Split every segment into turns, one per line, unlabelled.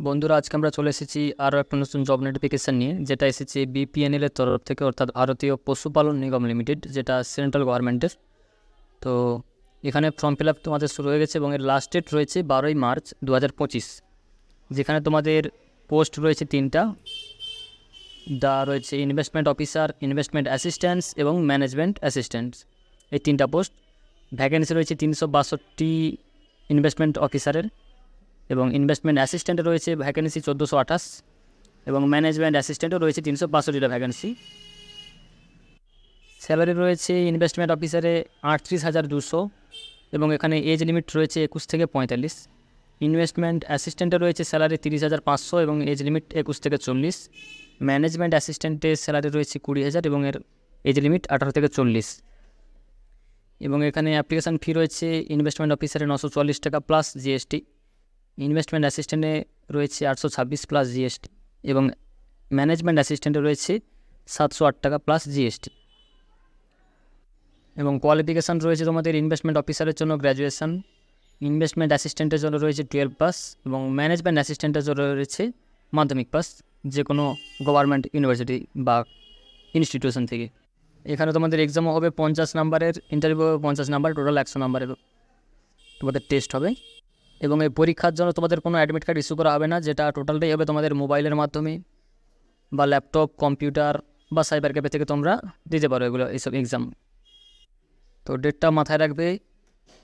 বন্ধুরা, আজকে আমরা চলে এসেছি আরও একটা নতুন জব নোটিফিকেশান নিয়ে, যেটা এসেছে বিপিএনএল এর তরফ থেকে, অর্থাৎ ভারতীয় পশুপালন নিগম লিমিটেড, যেটা সেন্ট্রাল গভর্নমেন্টের। তো এখানে ফর্ম ফিল আপ তোমাদের শুরু হয়ে গেছে এবং এর লাস্ট ডেট রয়েছে 12ই মার্চ 2025। যেখানে তোমাদের পোস্ট রয়েছে তিনটা, রয়েছে ইনভেস্টমেন্ট অফিসার, ইনভেস্টমেন্ট অ্যাসিস্ট্যান্টস এবং ম্যানেজমেন্ট অ্যাসিস্ট্যান্টস। এই তিনটা পোস্ট। ভ্যাকেন্সি রয়েছে 362 ইনভেস্টমেন্ট অফিসারের, এবং ইনভেস্টমেন্ট অ্যাসিস্ট্যান্টে রয়েছে ভ্যাকেন্সি 1428, এবং ম্যানেজমেন্ট অ্যাসিস্ট্যান্টও রয়েছে 362টা ভ্যাকেন্সি। স্যালারি রয়েছে ইনভেস্টমেন্ট অফিসারে 38,200, এবং এখানে এজ লিমিট রয়েছে 21 থেকে 45। ইনভেস্টমেন্ট অ্যাসিস্ট্যান্টে রয়েছে স্যালারি 30,500 এবং এজ লিমিট 21 থেকে 40। ম্যানেজমেন্ট অ্যাসিস্ট্যান্টের স্যালারি রয়েছে 20,000 এবং এর এজ লিমিট 18 থেকে 40। এবং এখানে অ্যাপ্লিকেশান ফি রয়েছে ইনভেস্টমেন্ট অফিসারে 944 টাকা প্লাস জিএসটি। ইনভেস্টমেন্ট অ্যাসিস্ট্যান্টে রয়েছে 826 প্লাস জিএসটি, এবং ম্যানেজমেন্ট অ্যাসিস্ট্যান্টে রয়েছে 708 টাকা প্লাস জিএসটি। এবং কোয়ালিফিকেশান রয়েছে তোমাদের ইনভেস্টমেন্ট অফিসারের জন্য গ্র্যাজুয়েশন, ইনভেস্টমেন্ট অ্যাসিস্ট্যান্টের জন্য রয়েছে 12 পাস, এবং ম্যানেজমেন্ট অ্যাসিস্ট্যান্টের জন্য রয়েছে মাধ্যমিক পাস, যে কোনো গভর্নমেন্ট ইউনিভার্সিটি বা ইনস্টিটিউশন থেকে। এখানে তোমাদের এক্সামও হবে 50 নাম্বারের, ইন্টারভিউ হবে 50 নাম্বার, টোটাল 100 নাম্বারের তোমাদের টেস্ট হবে। এবং এই পরীক্ষার জন্য তোমাদের কোনো অ্যাডমিট কার্ড ইস্যু করা হবে না, যেটা টোটালটাই হবে তোমাদের মোবাইলের মাধ্যমে বা ল্যাপটপ, কম্পিউটার বা সাইবার ক্যাফে থেকে তোমরা দিতে পারো এগুলো, এইসব এক্সাম। তো ডেটটা মাথায় রাখবে,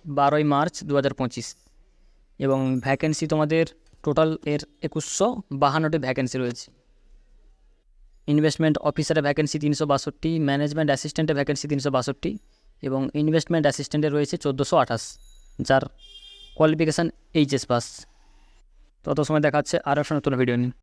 12ই মার্চ 2025। এবং ভ্যাকেন্সি তোমাদের টোটাল এর 2152টি ভ্যাকেন্সি রয়েছে। ইনভেস্টমেন্ট অফিসারের ভ্যাকেন্সি 362, ম্যানেজমেন্ট অ্যাসিস্ট্যান্টের ভ্যাকেন্সি 362, এবং ইনভেস্টমেন্ট অ্যাসিস্ট্যান্টে রয়েছে 1428, যার কোয়ালিফিকেশান এইচএস পাস। তত সময় দেখা হচ্ছে আরও একটা নতুন ভিডিও নিয়ে।